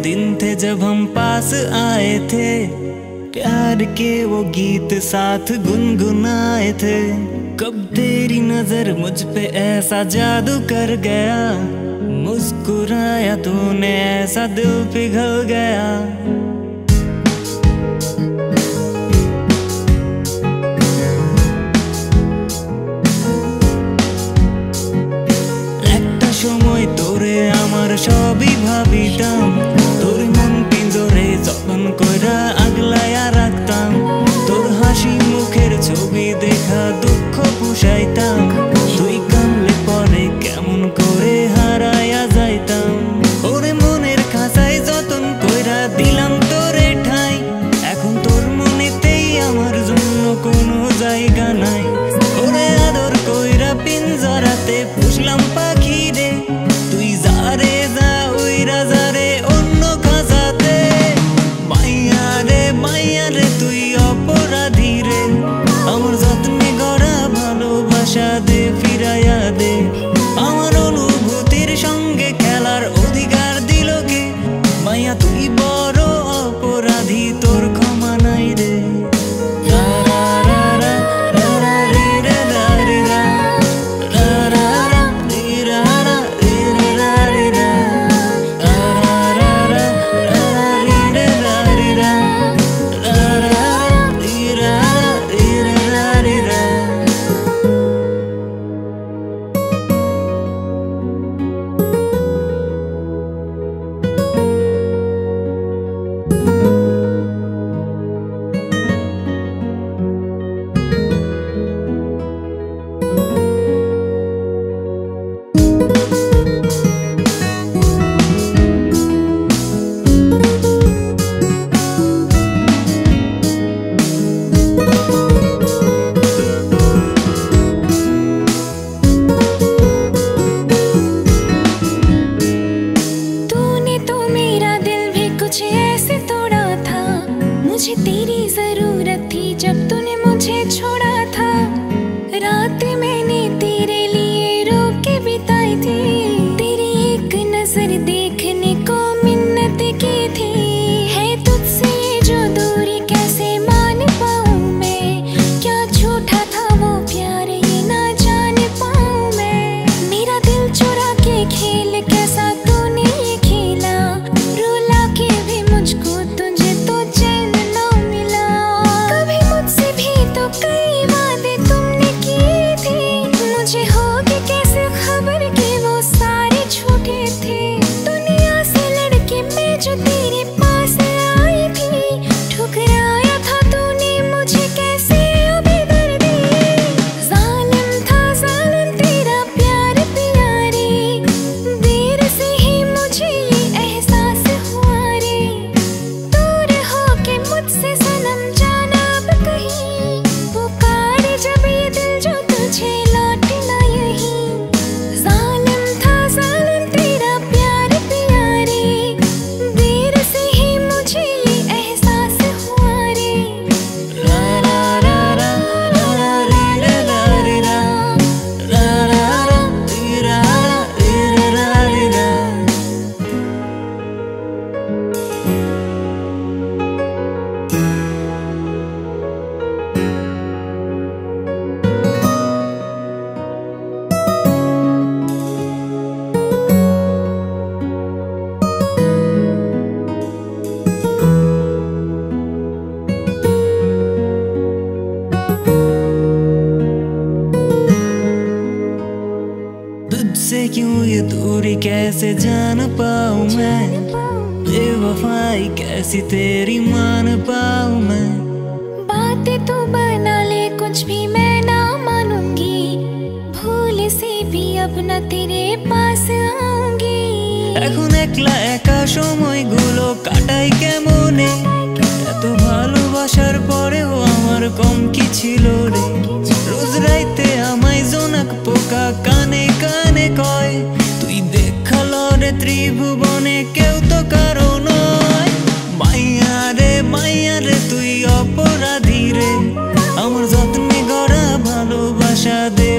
दिन थे जब हम पास आए थे, प्यार के वो गीत साथ गुनगुनाए थे। कब तेरी नजर मुझ पे ऐसा जादू कर गया, मुस्कुराया तूने ऐसा दिल पिघल गया। একটা সময় তোরে আমার সবই ভাবিতাম, তোর মন পিঞ্জরে যতন কইরা আগলায়া রাখতাম। তোর হাসি মুখের ছবি দেখা দুঃখ পুষাইতাম, তুই কানলে পরে কেমন করে হারায়া যাইতাম। ওরে মনের খাঁচায় যতন কইরা দিলাম তোরে ঠাই, এখন তোর মনেতেই আমার জন্য কোনো জায়গা নাই। ওরে আদর কইরা পিঞ্জরাতে পুষলাম পাখি রে, তুই যারে যা উইরা যারে অন্য খাঁচাতে। মাইয়া রে তুই অপরাধী রে, আমার যত্নে গড়া ভালোবাসা দে ফিরাইয়া দে। আমার অনুভূতির সঙ্গে খেলার অধিকার দিল কে, মাইয়া তুই বড় অপরাধী, তোর ক্ষমা নাই রে। मुझे तेरी जरूरत थी जब तूने मुझे छोड़ा था, रात मैंने तेरे लिए रो के बिताई थी। तेरी एक नजर देखने को मिन्नत की थी, है तुझसे जो दूरी कैसे मान पाऊं मैं। क्या झूठा था वो प्यार ये ना जान पाऊं मैं। मेरा दिल चुरा के खेल कैसा तूने ये खेला, रुला के भी मुझको तुझे तो चैन ना मिला। कभी मुझसे भी तो कई वादे तुमने किए थे, मुझे होगी कैसे खबर कि वो सारे झूठे थे। दुनिया से लड़के मैं जो तेरे पास आई थी, ठुकराया था तूने मुझे कैसे अभी दर्दी। जालिम था जालिम तेरा प्यार प्यारे, देर से ही मुझे ये एहसास हुआ रे। दूर होके मुझसे सनम जाना अब कहीं, पुकारे जब ये दिल जो तुझे लौटना यहीं। जालिम था जालिम तेरा प्यार प्यारे, देर से ही मुझे ये एहसास हुआ रे। ला ला ला ला ला ला ला ला ला ला ला ला ला। तुझसे क्यों ये दूरी कैसे जान पाऊं मैं, बेवफाई कैसी तेरी मान पाऊं मैं। बातें तो बना ले कुछ भी मैं ना मानूंगी, भूल से भी अब न तेरे पास आऊंगी। এখন একলা একা সময়গুলো কাটাই কেমনে, এত ভালোবাসার পরেও আমার কম কি ছিল রে। রোজ রাইতে আমায় জোনাক পোকা কানে কানে কয়, তুই দেখালো রে ত্রিভুবনে কেউ তো কারো নয়। মাইয়া রে তুই অপরাধী রে, আমার যত্নে গড়া ভালোবাসা দে।